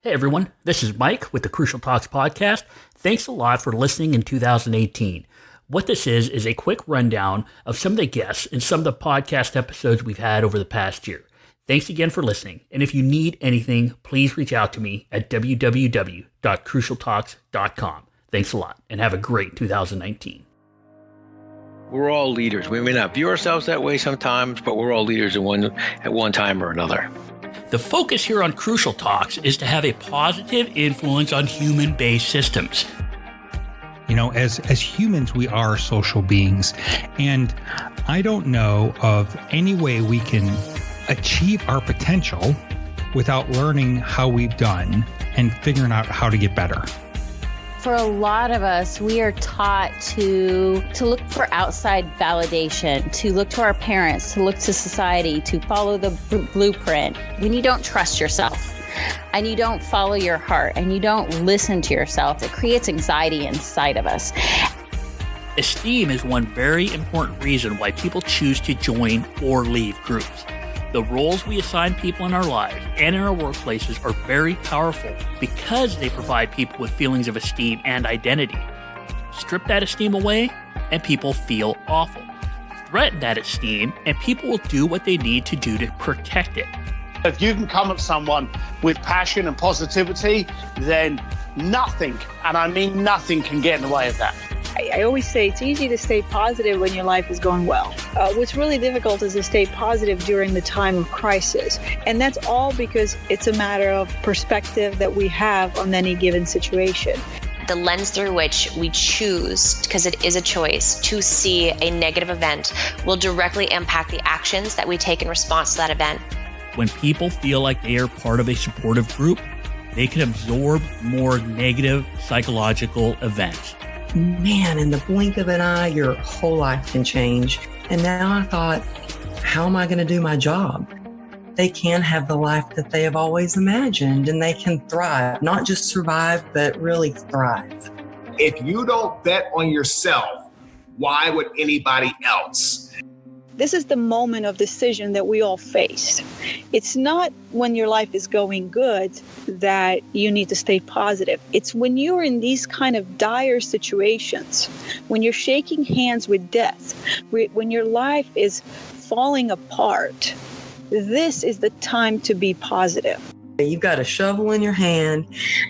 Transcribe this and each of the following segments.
Hey everyone, this is Mike with the Crucial Talks podcast. Thanks a lot for listening in 2018. What this is a quick rundown of some of the guests and some of the podcast episodes we've had over the past year. Thanks again for listening, and if you need anything, please reach out to me at www.crucialtalks.com. Thanks a lot, and have a great 2019. We're all leaders. We may not view ourselves that way sometimes, but we're all leaders at one time or another. The focus here on Crucial Talks is to have a positive influence on human-based systems. You know, as humans, we are social beings, and I don't know of any way we can achieve our potential without learning how we've done and figuring out how to get better. For a lot of us, we are taught to look for outside validation, to look to our parents, to look to society, to follow the blueprint. When you don't trust yourself and you don't follow your heart and you don't listen to yourself, it creates anxiety inside of us. Esteem is one very important reason why people choose to join or leave groups. The roles we assign people in our lives and in our workplaces are very powerful because they provide people with feelings of esteem and identity. Strip that esteem away, and people feel awful. Threaten that esteem, and people will do what they need to do to protect it. If you can come at someone with passion and positivity, then nothing, and I mean nothing, can get in the way of that. I always say it's easy to stay positive when your life is going well. What's really difficult is to stay positive during the time of crisis. And that's all because it's a matter of perspective that we have on any given situation. The lens through which we choose, because it is a choice, to see a negative event will directly impact the actions that we take in response to that event. When people feel like they are part of a supportive group, they can absorb more negative psychological events. Man, in the blink of an eye, your whole life can change. And now I thought, how am I going to do my job? They can have the life that they have always imagined, and they can thrive, not just survive, but really thrive. If you don't bet on yourself, why would anybody else? This is the moment of decision that we all face. It's not when your life is going good that you need to stay positive. It's when you're in these kind of dire situations, when you're shaking hands with death, when your life is falling apart. This is the time to be positive. You've got a shovel in your hand.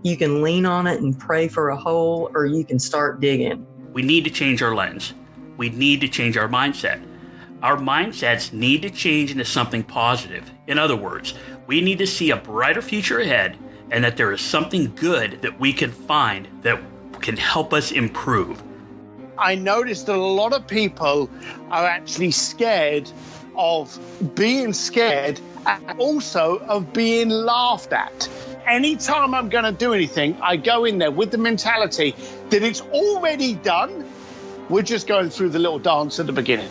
You can lean on it and pray for a hole, or you can start digging. We need to change our lens. We need to change our mindset. Our mindsets need to change into something positive. In other words, we need to see a brighter future ahead and that there is something good that we can find that can help us improve. I noticed that a lot of people are actually scared of being scared and also of being laughed at. Anytime I'm going to do anything, I go in there with the mentality that it's already done. We're just going through the little dance at the beginning.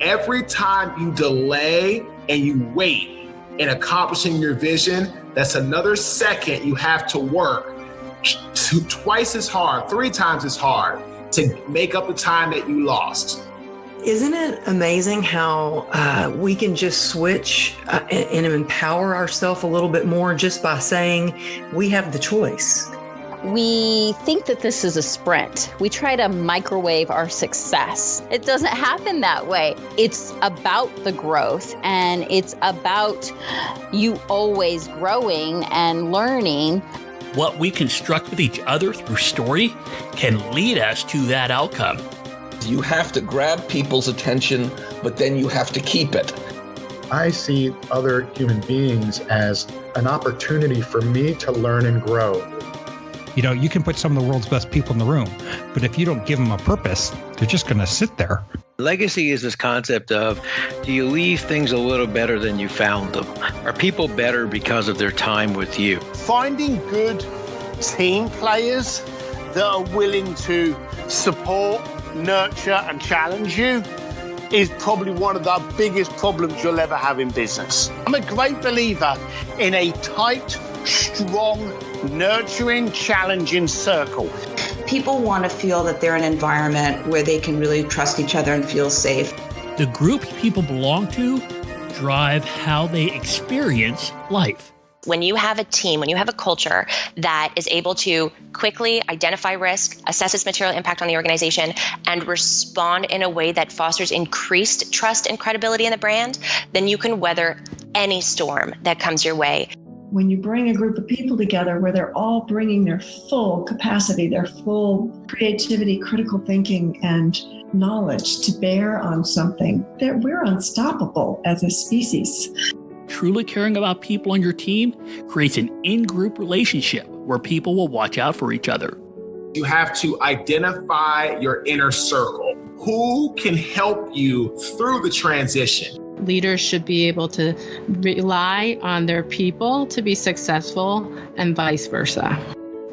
Every time you delay and you wait in accomplishing your vision, that's another second you have to work twice as hard, 3 times as hard to make up the time that you lost. Isn't it amazing how we can just switch and empower ourselves a little bit more just by saying we have the choice? We think that this is a sprint. We try to microwave our success. It doesn't happen that way. It's about the growth, and it's about you always growing and learning. What we construct with each other through story can lead us to that outcome. You have to grab people's attention, but then you have to keep it. I see other human beings as an opportunity for me to learn and grow. You know, you can put some of the world's best people in the room, but if you don't give them a purpose, they're just going to sit there. Legacy is this concept of, do you leave things a little better than you found them? Are people better because of their time with you? Finding good team players that are willing to support, nurture, and challenge you is probably one of the biggest problems you'll ever have in business. I'm a great believer in a tight, strong, nurturing, challenging circle. People want to feel that they're in an environment where they can really trust each other and feel safe. The groups people belong to drive how they experience life. When you have a team, when you have a culture that is able to quickly identify risk, assess its material impact on the organization, and respond in a way that fosters increased trust and credibility in the brand, then you can weather any storm that comes your way. When you bring a group of people together where they're all bringing their full capacity, their full creativity, critical thinking, and knowledge to bear on something, that we're unstoppable as a species. Truly caring about people on your team creates an in-group relationship where people will watch out for each other. You have to identify your inner circle. Who can help you through the transition? Leaders should be able to rely on their people to be successful and vice versa.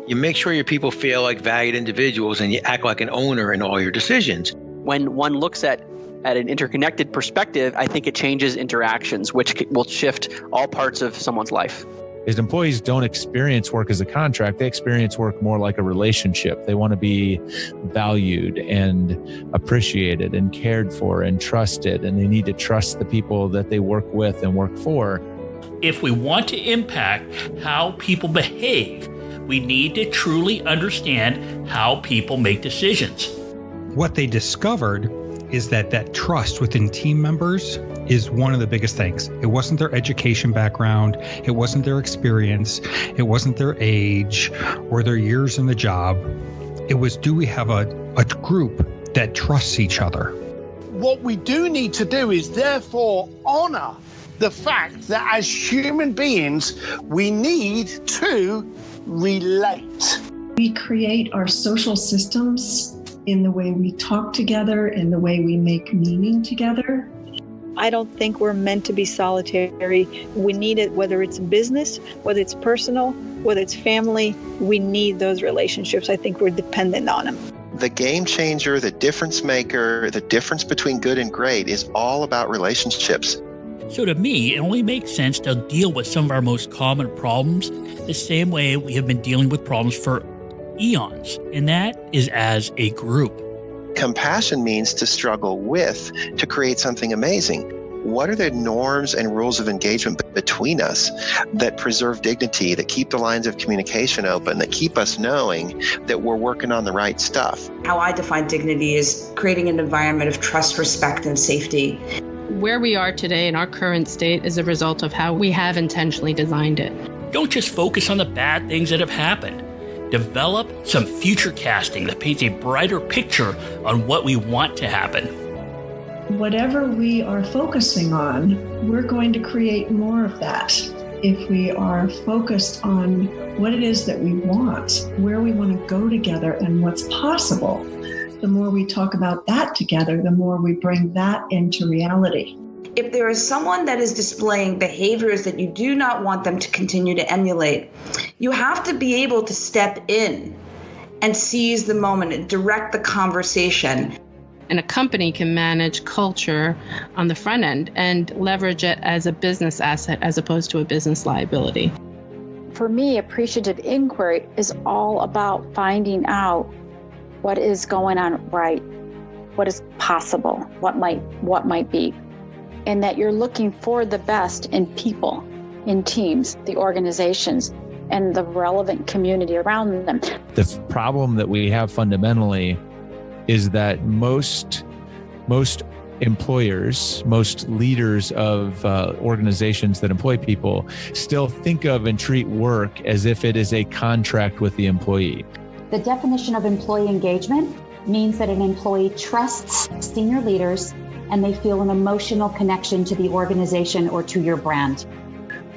You make sure your people feel like valued individuals and you act like an owner in all your decisions. When one looks at an interconnected perspective, I think it changes interactions, which will shift all parts of someone's life. Is employees don't experience work as a contract. They experience work more like a relationship. They want to be valued and appreciated and cared for and trusted, and they need to trust the people that they work with and work for. If we want to impact how people behave, we need to truly understand how people make decisions. What they discovered is that trust within team members is one of the biggest things. It wasn't their education background, it wasn't their experience, it wasn't their age or their years in the job. It was, do we have a group that trusts each other? What we do need to do is therefore honor the fact that as human beings, we need to relate. We create our social systems in the way we talk together, in the way we make meaning together. I don't think we're meant to be solitary. We need it, whether it's business, whether it's personal, whether it's family. We need those relationships. I think we're dependent on them. The game changer, the difference maker, the difference between good and great is all about relationships. So to me, it only makes sense to deal with some of our most common problems the same way we have been dealing with problems for eons, and that is as a group. Compassion means to struggle with, to create something amazing. What are the norms and rules of engagement between us that preserve dignity, that keep the lines of communication open, that keep us knowing that we're working on the right stuff? How I define dignity is creating an environment of trust, respect, and safety. Where we are today in our current state is a result of how we have intentionally designed it. Don't just focus on the bad things that have happened. Develop some future casting that paints a brighter picture on what we want to happen. Whatever we are focusing on, we're going to create more of that. If we are focused on what it is that we want, where we want to go together, and what's possible, the more we talk about that together, the more we bring that into reality. If there is someone that is displaying behaviors that you do not want them to continue to emulate, you have to be able to step in and seize the moment and direct the conversation. And a company can manage culture on the front end and leverage it as a business asset as opposed to a business liability. For me, appreciative inquiry is all about finding out what is going on right, what is possible, what might be. And that you're looking for the best in people, in teams, the organizations, and the relevant community around them. The problem that we have fundamentally is that most employers, most leaders of organizations that employ people still think of and treat work as if it is a contract with the employee. The definition of employee engagement means that an employee trusts senior leaders and they feel an emotional connection to the organization or to your brand.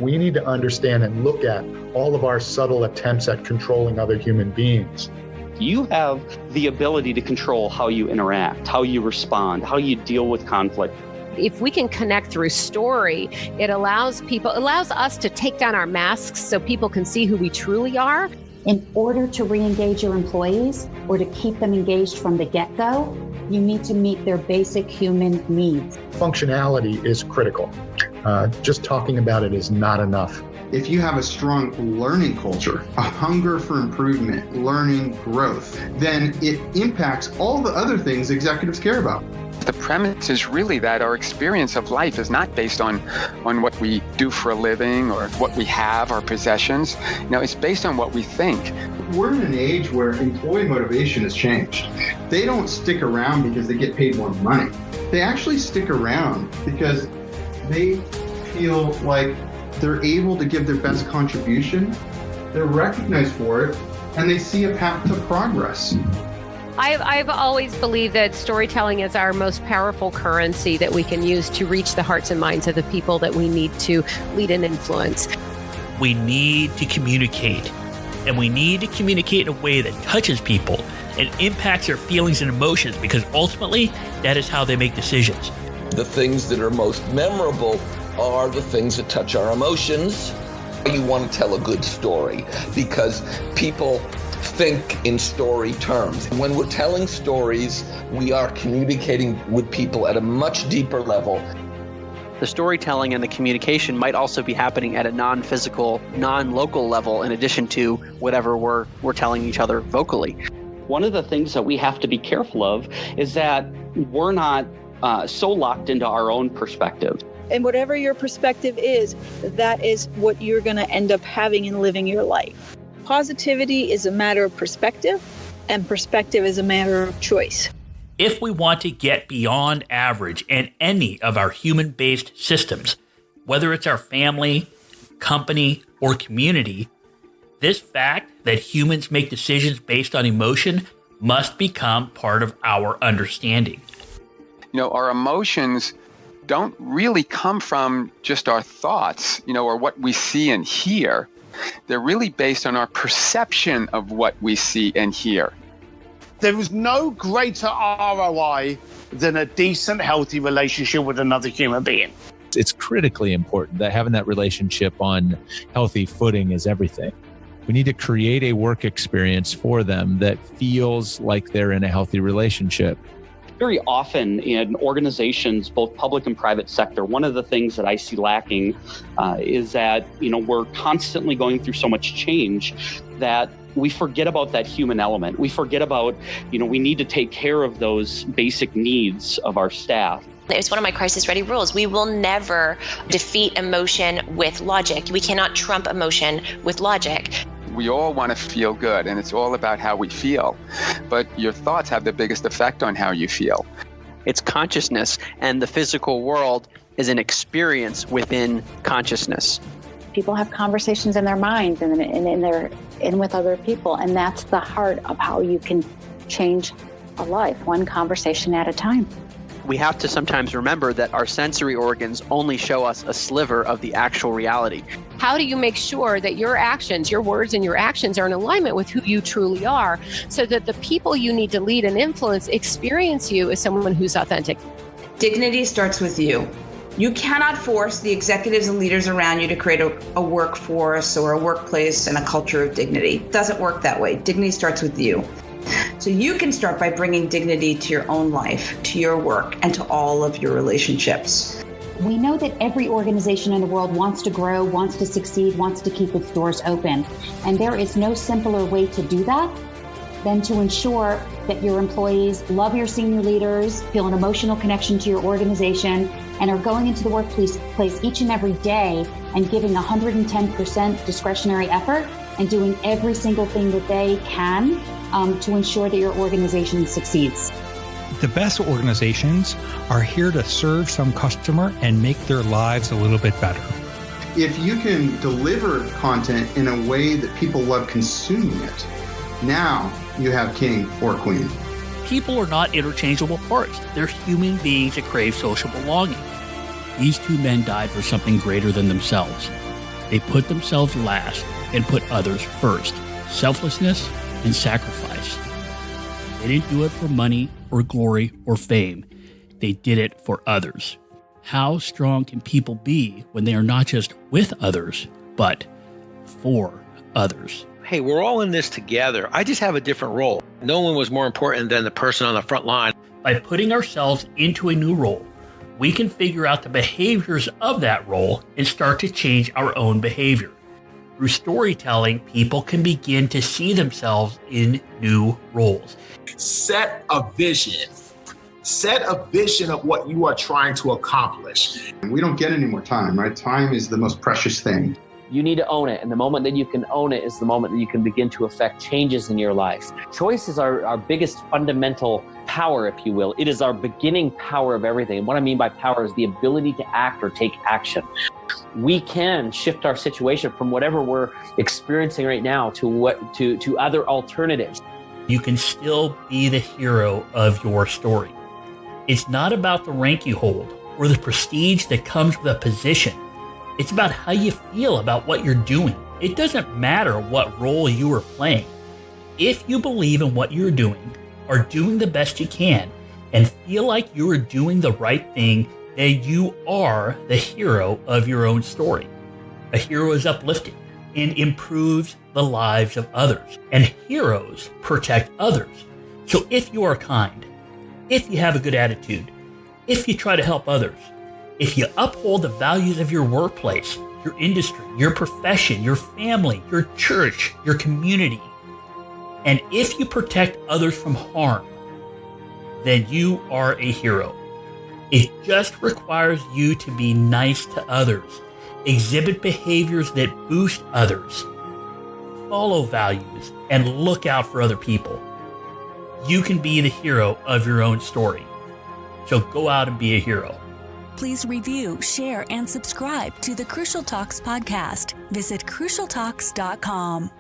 We need to understand and look at all of our subtle attempts at controlling other human beings. You have the ability to control how you interact, how you respond, how you deal with conflict. If we can connect through story, it allows us to take down our masks so people can see who we truly are. In order to re-engage your employees or to keep them engaged from the get-go, you need to meet their basic human needs. Functionality is critical. Just talking about it is not enough. If you have a strong learning culture, a hunger for improvement, learning, growth, then it impacts all the other things executives care about. The premise is really that our experience of life is not based on what we do for a living or what we have, our possessions. It's based on what we think. We're in an age where employee motivation has changed. They don't stick around because they get paid more money. They actually stick around because they feel like they're able to give their best contribution, they're recognized for it, and they see a path to progress. I've always believed that storytelling is our most powerful currency that we can use to reach the hearts and minds of the people that we need to lead and influence. We need to communicate, and we need to communicate in a way that touches people and impacts their feelings and emotions, because ultimately that is how they make decisions. The things that are most memorable are the things that touch our emotions. You want to tell a good story because people think in story terms. When we're telling stories, we are communicating with people at a much deeper level. The storytelling and the communication might also be happening at a non-physical, non-local level in addition to whatever we're telling each other vocally. One of the things that we have to be careful of is that we're not so locked into our own perspective. And whatever your perspective is, that is what you're going to end up having and living your life. Positivity is a matter of perspective, and perspective is a matter of choice. If we want to get beyond average in any of our human-based systems, whether it's our family, company, or community, this fact that humans make decisions based on emotion must become part of our understanding. Our emotions don't really come from just our thoughts, or what we see and hear. They're really based on our perception of what we see and hear. There is no greater ROI than a decent, healthy relationship with another human being. It's critically important that having that relationship on healthy footing is everything. We need to create a work experience for them that feels like they're in a healthy relationship. Very often in organizations, both public and private sector, one of the things that I see lacking is that, we're constantly going through so much change that we forget about that human element. We forget about, we need to take care of those basic needs of our staff. It's one of my crisis ready rules. We will never defeat emotion with logic. We cannot trump emotion with logic. We all want to feel good, and it's all about how we feel. But your thoughts have the biggest effect on how you feel. It's consciousness, and the physical world is an experience within consciousness. People have conversations in their minds and with other people, and that's the heart of how you can change a life, one conversation at a time. We have to sometimes remember that our sensory organs only show us a sliver of the actual reality. How do you make sure that your actions, your words and your actions are in alignment with who you truly are, so that the people you need to lead and influence experience you as someone who's authentic? Dignity starts with you. You cannot force the executives and leaders around you to create a workforce or a workplace and a culture of dignity. It doesn't work that way. Dignity starts with you. So you can start by bringing dignity to your own life, to your work, and to all of your relationships. We know that every organization in the world wants to grow, wants to succeed, wants to keep its doors open. And there is no simpler way to do that than to ensure that your employees love your senior leaders, feel an emotional connection to your organization, and are going into the workplace each and every day and giving 110% discretionary effort and doing every single thing that they can to ensure that your organization succeeds. The best organizations are here to serve some customer and make their lives a little bit better. If you can deliver content in a way that people love consuming it, now you have king or queen. People are not interchangeable parts. They're human beings that crave social belonging. These two men died for something greater than themselves. They put themselves last and put others first. Selflessness and sacrifice. They didn't do it for money or glory or fame. They did it for others. How strong can people be when they are not just with others, but for others? Hey, we're all in this together. I just have a different role. No one was more important than the person on the front line. By putting ourselves into a new role, we can figure out the behaviors of that role and start to change our own behavior. Through storytelling, people can begin to see themselves in new roles. Set a vision Set a vision of what you are trying to accomplish. We don't get any more time, right? Time is the most precious thing. You need to own it. And the moment that you can own it is the moment that you can begin to affect changes in your life. Choice is our biggest fundamental power, if you will. It is our beginning power of everything. And what I mean by power is the ability to act or take action. We can shift our situation from whatever we're experiencing right now to other alternatives. You can still be the hero of your story. It's not about the rank you hold or the prestige that comes with a position. It's about how you feel about what you're doing. It doesn't matter what role you are playing. If you believe in what you're doing, are doing the best you can, and feel like you are doing the right thing, then you are the hero of your own story. A hero is uplifted and improves the lives of others, and heroes protect others. So if you are kind, if you have a good attitude, if you try to help others, if you uphold the values of your workplace, your industry, your profession, your family, your church, your community, and if you protect others from harm, then you are a hero. It just requires you to be nice to others, exhibit behaviors that boost others, follow values, and look out for other people. You can be the hero of your own story. So go out and be a hero. Please review, share, and subscribe to the Crucial Talks podcast. Visit crucialtalks.com.